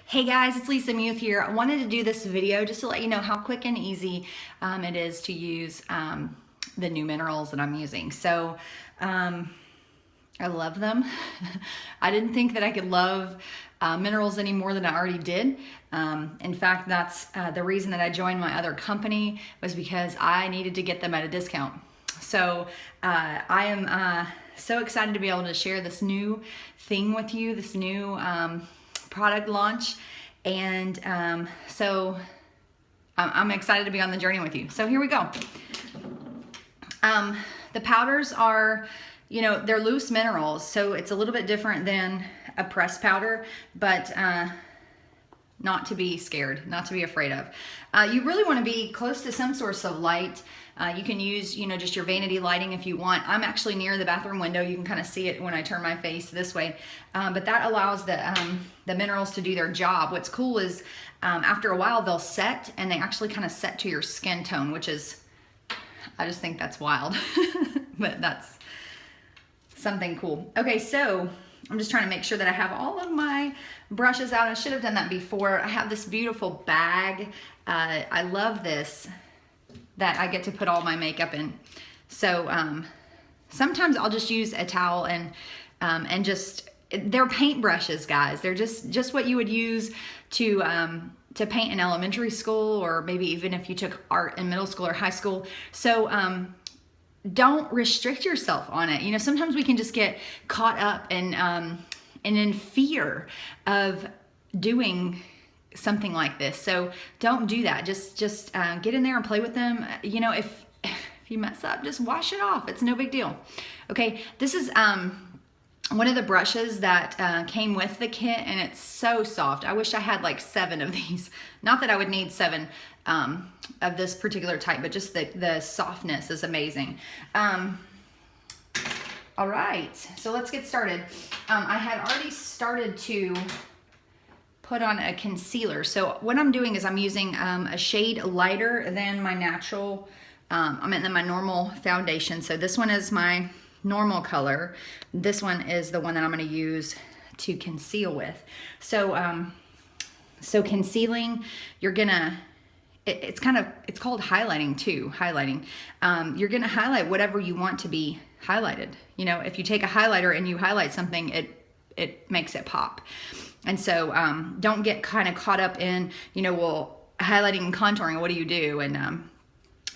Hey guys, it's Lisa Muth here. I wanted to do this video just to let you know how quick and easy it is to use the new minerals that I'm using. So I love them. I didn't think that I could love minerals any more than I already did. In fact, that's the reason that I joined my other company, was because I needed to get them at a discount. So I am so excited to be able to share this new thing with you, this new product launch, and so I'm excited to be on the journey with you. So here we go. The powders are, they're loose minerals, so it's a little bit different than a pressed powder, but not to be scared, not to be afraid of. You really want to be close to some source of light. You can use, just your vanity lighting if you want. I'm actually near the bathroom window. You can kind of see it when I turn my face this way. But that allows the minerals to do their job. What's cool is after a while they'll set, and they actually kind of set to your skin tone, which is, I just think that's wild. But that's something cool. Okay, so I'm just trying to make sure that I have all of my brushes out. I should have done that before. I have this beautiful bag. I love this, that I get to put all my makeup in. So sometimes I'll just use a towel and just, they're paint brushes, guys. They're just what you would use to paint in elementary school, or maybe even if you took art in middle school or high school. So don't restrict yourself on it. Sometimes we can just get caught up and in fear of doing something like this. So don't do that. Just get in there and play with them. If you mess up, just wash it off. It's no big deal. Okay, this is one of the brushes that came with the kit, and it's so soft. I wish I had like 7 of these. Not that I would need 7 of this particular type, but just the softness is amazing. All right, so let's get started. I had already started to put on a concealer. So what I'm doing is I'm using a shade lighter than my natural, than my normal foundation. So this one is my normal color. This one is the one that I'm going to use to conceal with. So so concealing, you're gonna, it's called highlighting too. Highlighting, you're gonna highlight whatever you want to be highlighted. If you take a highlighter and you highlight something, it makes it pop. And so don't get kind of caught up in, well, highlighting and contouring, what do you do? And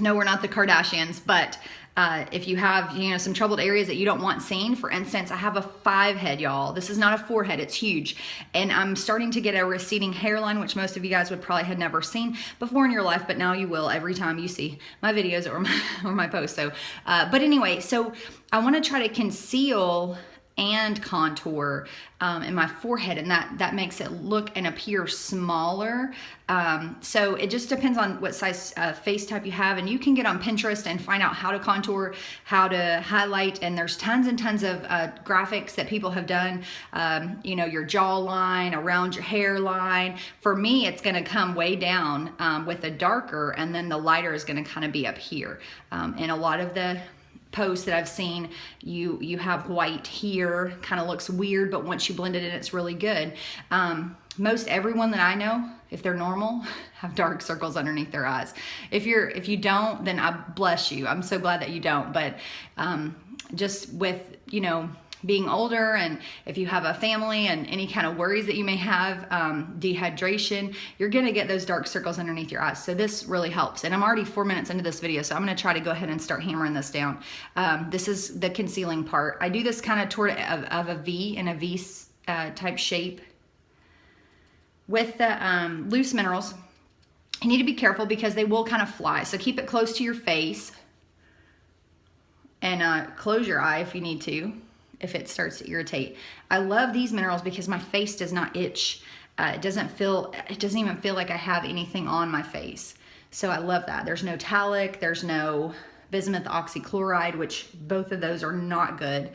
no, we're not the Kardashians, but if you have, some troubled areas that you don't want seen, for instance, I have a 5 head, y'all. This is not a 4 head, it's huge. And I'm starting to get a receding hairline, which most of you guys would probably had never seen before in your life, but now you will every time you see my videos or my posts. So, but anyway, so I want to try to conceal and contour in my forehead, and that makes it look and appear smaller. So it just depends on what size face type you have, and you can get on Pinterest and find out how to contour, how to highlight, and there's tons and tons of graphics that people have done, your jawline, around your hairline. For me, it's gonna come way down with a darker, and then the lighter is gonna kind of be up here. And a lot of the posts that I've seen, you have white here, kind of looks weird, but once you blend it in, it's really good. Most everyone that I know, if they're normal, have dark circles underneath their eyes. If you don't, then I bless you. I'm so glad that you don't. But just with being older, and if you have a family and any kind of worries that you may have, dehydration, you're gonna get those dark circles underneath your eyes. So this really helps. And I'm already 4 minutes into this video, so I'm gonna try to go ahead and start hammering this down. This is the concealing part. I do this kind of toward of a V, in a V type shape. With the loose minerals, you need to be careful because they will kind of fly. So keep it close to your face, and close your eye if you need to, if it starts to irritate. I love these minerals because my face does not itch. It doesn't even feel like I have anything on my face. So I love that. There's no talc, there's no bismuth oxychloride, which both of those are not good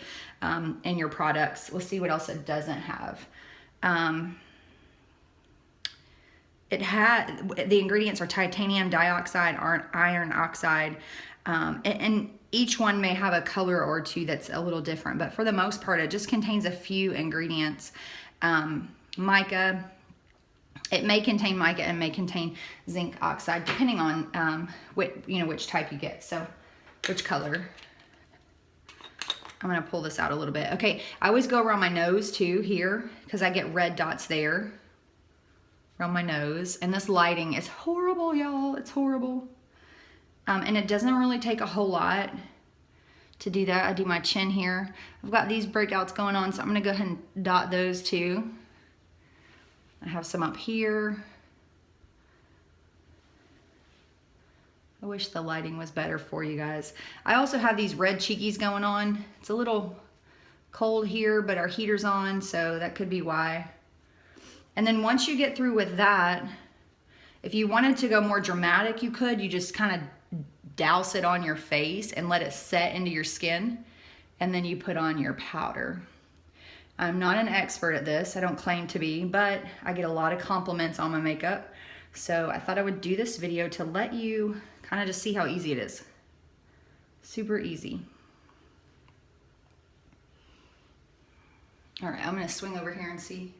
in your products. Let's see what else it doesn't have. The ingredients are titanium dioxide, iron oxide, and each one may have a color or two that's a little different, but for the most part, it just contains a few ingredients. Mica, It may contain mica and may contain zinc oxide, depending on which type you get. So which color. I'm gonna pull this out a little bit. Okay, I always go around my nose too here because I get red dots there around my nose. And this lighting is horrible, y'all. It's horrible. And it doesn't really take a whole lot to do that. I do my chin here. I've got these breakouts going on, so I'm gonna go ahead and dot those too. I have some up here. I wish the lighting was better for you guys. I also have these red cheekies going on. It's a little cold here, but our heater's on, so that could be why. And then once you get through with that, if you wanted to go more dramatic, you could. You just kind of douse it on your face and let it set into your skin, and then you put on your powder. I'm not an expert at this. I don't claim to be, but I get a lot of compliments on my makeup. So I thought I would do this video to let you kind of just see how easy it is. Super easy. All right, I'm gonna swing over here and see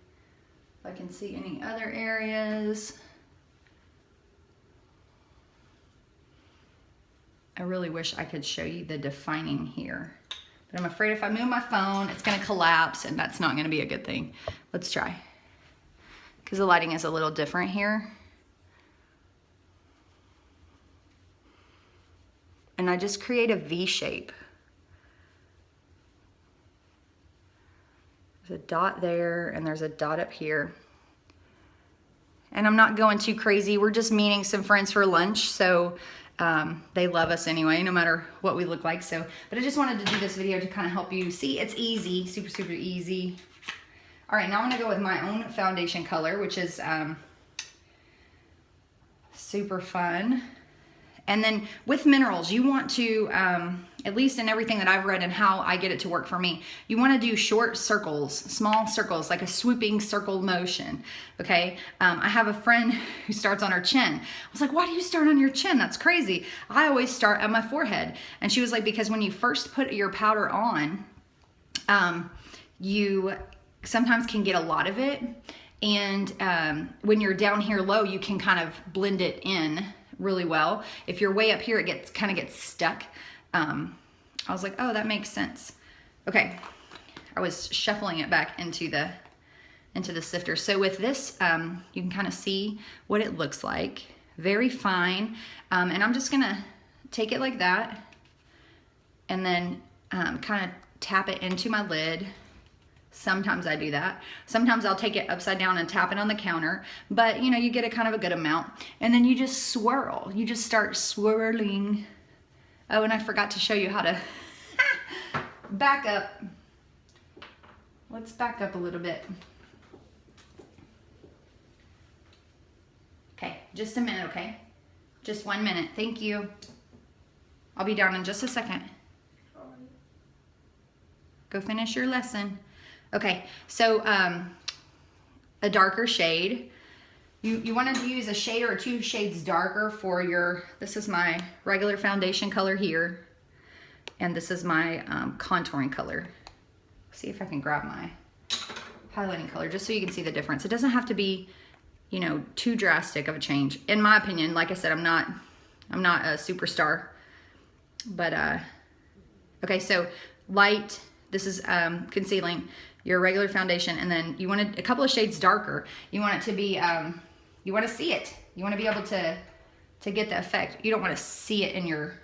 if I can see any other areas. I really wish I could show you the defining here, but I'm afraid if I move my phone, it's gonna collapse, and that's not gonna be a good thing. Let's try, because the lighting is a little different here. And I just create a V shape. There's a dot there, and there's a dot up here. And I'm not going too crazy. We're just meeting some friends for lunch, so they love us anyway, no matter what we look like. So, but I just wanted to do this video to kind of help you see it's easy, super, super easy. All right, now I'm gonna go with my own foundation color, which is super fun. And then with minerals, you want to, at least in everything that I've read and how I get it to work for me, you want to do short circles, small circles, like a swooping circle motion, okay? I have a friend who starts on her chin. I was like, why do you start on your chin? That's crazy. I always start at my forehead. And she was like, because when you first put your powder on, you sometimes can get a lot of it. And when you're down here low, you can kind of blend it in really well. If you're way up here, it kind of gets stuck. I was like, oh, that makes sense. Okay, I was shuffling it back into the sifter. So with this, you can kind of see what it looks like. Very fine. And I'm just gonna take it like that and then kind of tap it into my lid. Sometimes I do that. Sometimes I'll take it upside down and tap it on the counter, but you know, you get a kind of a good amount. And then you just swirl. You just start swirling. Oh, and I forgot to show you how to back up. Let's back up a little bit. Okay, just a minute, okay? Just 1 minute, thank you. I'll be down in just a second. Go finish your lesson. Okay, so a darker shade. You want to use a shade or 2 shades darker for your, this is my regular foundation color here, and this is my contouring color. See if I can grab my highlighting color just so you can see the difference. It doesn't have to be, you know, too drastic of a change. In my opinion, like I said, I'm not a superstar, but okay, so light, this is concealing your regular foundation, and then you want it a couple of shades darker. You want it to be, you want to see it. You want to be able to get the effect. You don't want to see it in your,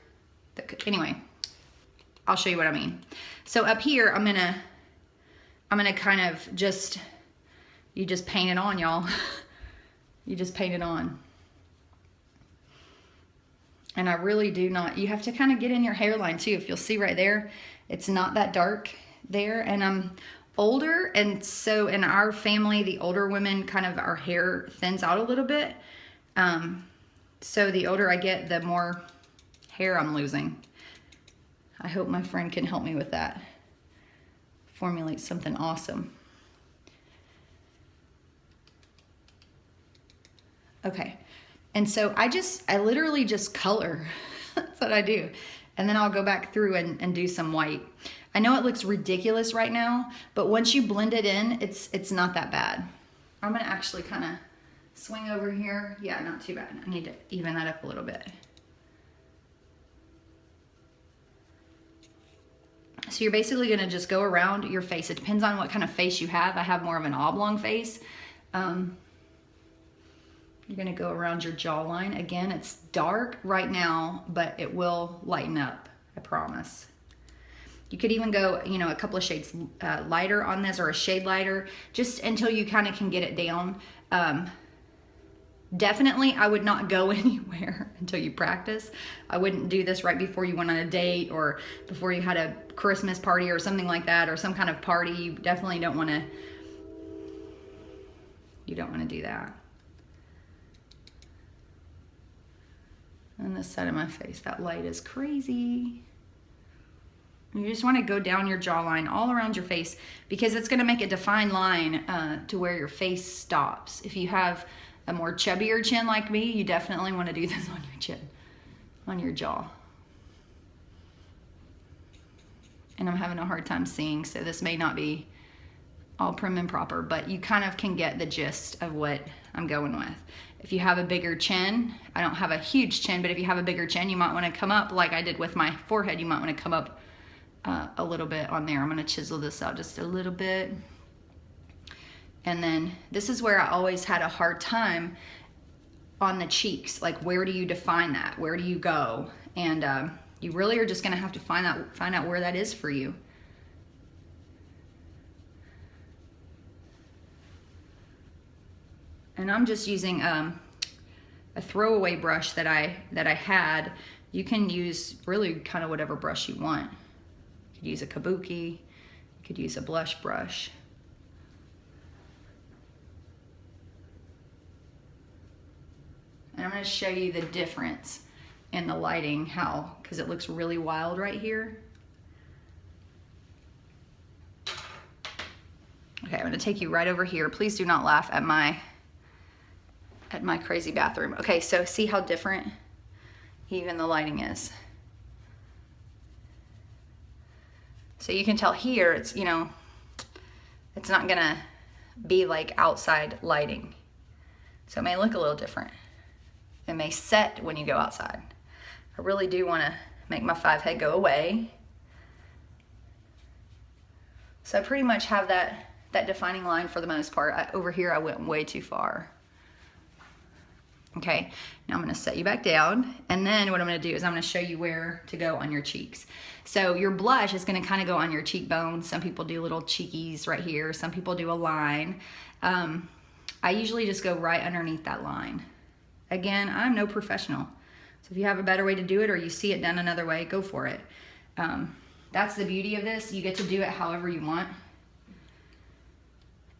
anyway, I'll show you what I mean. So up here, I'm gonna kind of just, you just paint it on, y'all. You just paint it on. And I really do not, you have to kind of get in your hairline too. If you'll see right there, it's not that dark there, and I'm older, and so in our family, the older women, kind of our hair thins out a little bit. So the older I get, the more hair I'm losing. I hope my friend can help me with that. Formulate something awesome. Okay, and so I literally just color. That's what I do. And then I'll go back through and do some white. I know it looks ridiculous right now, but once you blend it in, it's not that bad. I'm gonna actually kind of swing over here. Yeah, not too bad. I need to even that up a little bit. So you're basically gonna just go around your face. It depends on what kind of face you have. I have more of an oblong face. You're gonna go around your jawline. Again, it's dark right now, but it will lighten up, I promise. You could even go, you know, a couple of shades lighter on this, or a shade lighter, just until you kind of can get it down. Definitely, I would not go anywhere until you practice. I wouldn't do this right before you went on a date, or before you had a Christmas party or something like that, or some kind of party. You definitely don't want to, do that. On this side of my face, that light is crazy. You just want to go down your jawline, all around your face, because it's going to make a defined line to where your face stops. If you have a more chubbier chin like me, you definitely want to do this on your chin, on your jaw. And I'm having a hard time seeing, so this may not be all prim and proper, but you kind of can get the gist of what I'm going with. If you have a bigger chin, I don't have a huge chin, but if you have a bigger chin, you might want to come up like I did with my forehead. You might want to come up a little bit on there. I'm going to chisel this out just a little bit. And then this is where I always had a hard time on the cheeks. Like, where do you define that? Where do you go? And you really are just going to have to find out where that is for you. And I'm just using a throwaway brush that I had. You can use really kind of whatever brush you want. You could use a kabuki. You could use a blush brush. And I'm going to show you the difference in the lighting, how, because it looks really wild right here. Okay, I'm going to take you right over here. Please do not laugh at my crazy bathroom. Okay, so see how different even the lighting is. So you can tell here, it's, you know, it's not gonna be like outside lighting. So it may look a little different. It may set when you go outside. I really do wanna make my 5 head go away. So I pretty much have that defining line for the most part. Over here I went way too far. Okay, now I'm gonna set you back down, and then what I'm gonna do is I'm gonna show you where to go on your cheeks. So your blush is gonna kind of go on your cheekbones. Some people do little cheekies right here. Some people do a line. I usually just go right underneath that line. Again, I'm no professional. So if you have a better way to do it, or you see it done another way, go for it. That's the beauty of this. You get to do it however you want.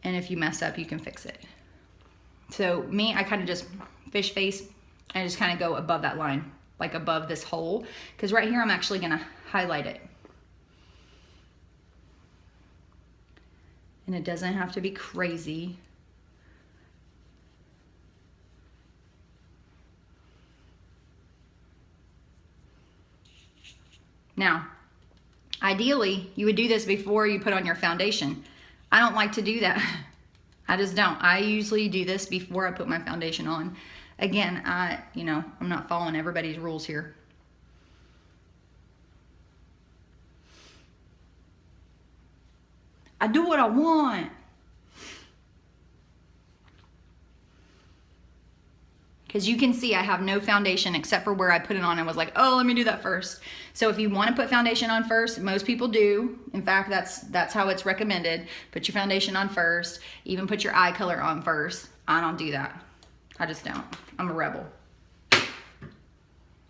And if you mess up, you can fix it. So me, I kind of just fish face, I just kind of go above that line, like above this hole, because right here I'm actually going to highlight it. And it doesn't have to be crazy. Now, ideally, you would do this before you put on your foundation. I don't like to do that. I just don't. I usually do this before I put my foundation on. Again, I'm not following everybody's rules here. I do what I want. Because you can see I have no foundation except for where I put it on and was like, oh, let me do that first. So if you want to put foundation on first, most people do. In fact, that's how it's recommended. Put your foundation on first. Even put your eye color on first. I don't do that. I just don't. I'm a rebel.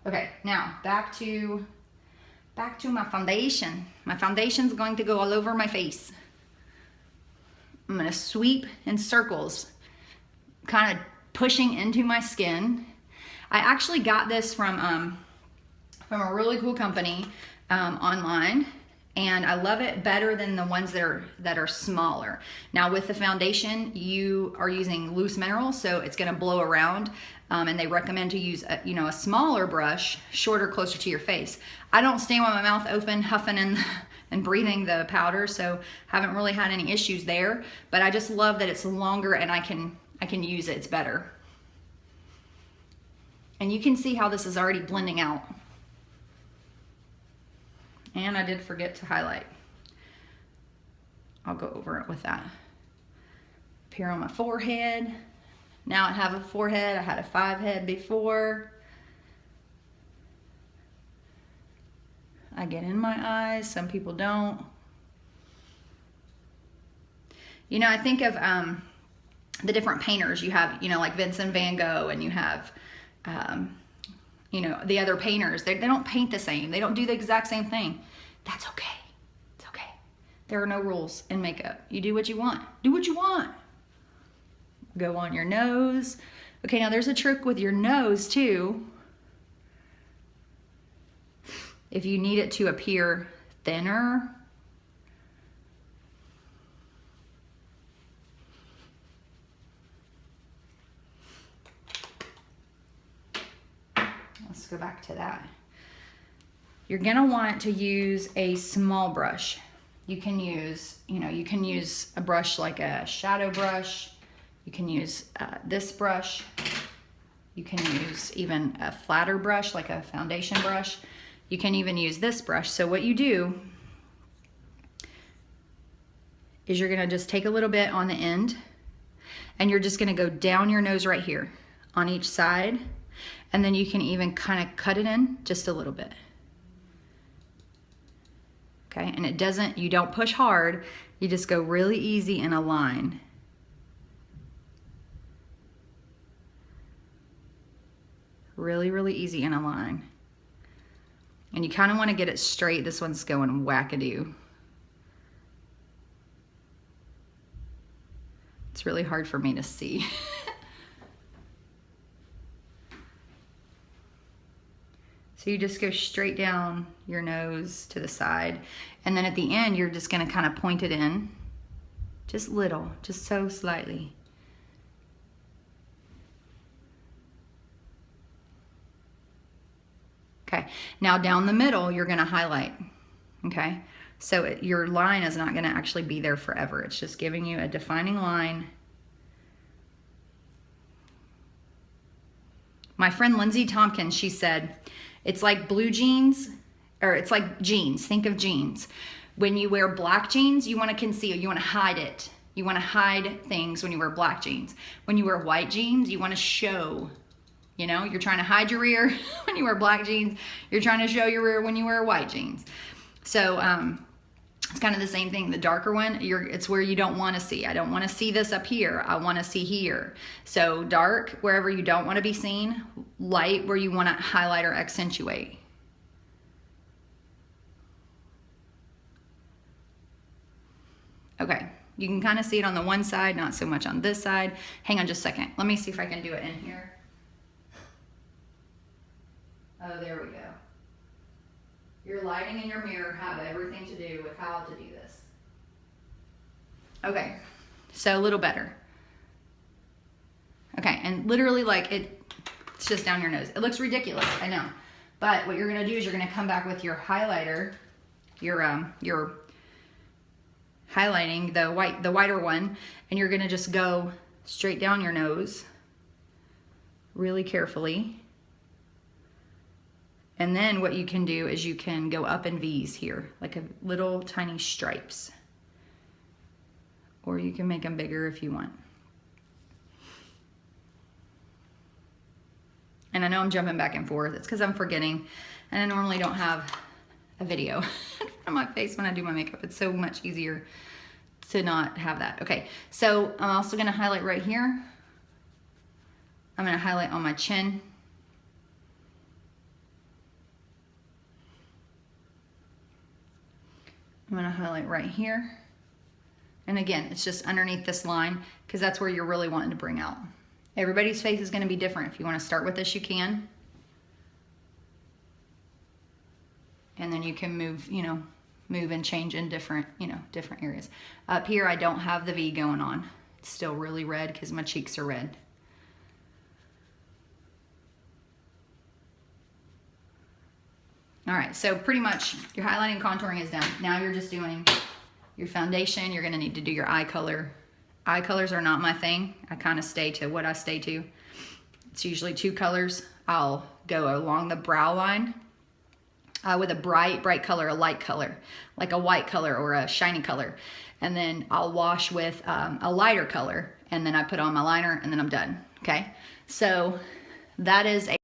Okay, now back to my foundation. My foundation's going to go all over my face. I'm going to sweep in circles, kind of pushing into my skin. I actually got this from a really cool company online, and I love it better than the ones that are smaller. Now with the foundation, you are using loose minerals, so it's going to blow around, and they recommend to use a smaller brush, shorter, closer to your face. I don't stand with my mouth open, huffing and breathing the powder, so haven't really had any issues there. But I just love that it's longer, and I can I can use it, it's better. And you can see how this is already blending out. And I did forget to highlight. I'll go over it with that. Up here on my forehead. Now I have a forehead. I had a 5 head before. I get in my eyes. Some people don't. You know, I think of the different painters. You have, you know, like Vincent van Gogh, and you have, you know, the other painters. They don't paint the same. They don't do the exact same thing. That's okay. It's okay. There are no rules in makeup. You do what you want. Do what you want. Go on your nose. Okay, now there's a trick with your nose too. If you need it to appear thinner, let's go back to that. You're gonna want to use a small brush. You can use, you know, you can use a brush like a shadow brush. You can use this brush. You can use even a flatter brush like a foundation brush. You can even use this brush. So what you do is you're gonna just take a little bit on the end, and you're just gonna go down your nose right here on each side, and then you can even kind of cut it in just a little bit. Okay, and it doesn't, you don't push hard, you just go really easy in a line. Really, really easy in a line. And you kind of want to get it straight. This one's going wackadoo. It's really hard for me to see. So you just go straight down your nose to the side. And then at the end, you're just going to kind of point it in. Just little, just so slightly. Okay, now down the middle, you're gonna highlight, okay? So your line is not gonna actually be there forever. It's just giving you a defining line. My friend Lindsay Tompkins, she said, it's like blue jeans, or it's like jeans, think of jeans. When you wear black jeans, you wanna conceal, you wanna hide it. You wanna hide things when you wear black jeans. When you wear white jeans, you wanna show. You know, you're trying to hide your rear when you wear black jeans. You're trying to show your rear when you wear white jeans. So it's kind of the same thing. The darker one, it's where you don't want to see. I don't want to see this up here. I want to see here. So dark wherever you don't want to be seen. Light where you want to highlight or accentuate. Okay, you can kind of see it on the one side, not so much on this side. Hang on just a second. Let me see if I can do it in here. Oh, there we go. Your lighting in your mirror have everything to do with how to do this. Okay, so a little better. Okay, and literally like it's just down your nose. It looks ridiculous, I know. But what you're gonna do is you're gonna come back with your highlighter, your highlighting, the whiter one, and you're gonna just go straight down your nose really carefully. And then what you can do is you can go up in V's here, like a little tiny stripes. Or you can make them bigger if you want. And I know I'm jumping back and forth. It's because I'm forgetting. And I normally don't have a video in front of my face when I do my makeup. It's so much easier to not have that. Okay, so I'm also gonna highlight right here. I'm gonna highlight on my chin. I'm gonna highlight right here. And again, it's just underneath this line because that's where you're really wanting to bring out. Everybody's face is gonna be different. If you wanna start with this, you can. And then you can move, you know, move and change in different, you know, different areas. Up here, I don't have the V going on. It's still really red because my cheeks are red. All right, so pretty much your highlighting and contouring is done. Now you're just doing your foundation. You're gonna need to do your eye color eye colors are not my thing. I kind of stay to what I stay to. It's usually 2 colors. I'll go along the brow line with a bright color, a light color, like a white color or a shiny color. And then I'll wash with a lighter color, and then I put on my liner, and then I'm done, okay? So that is a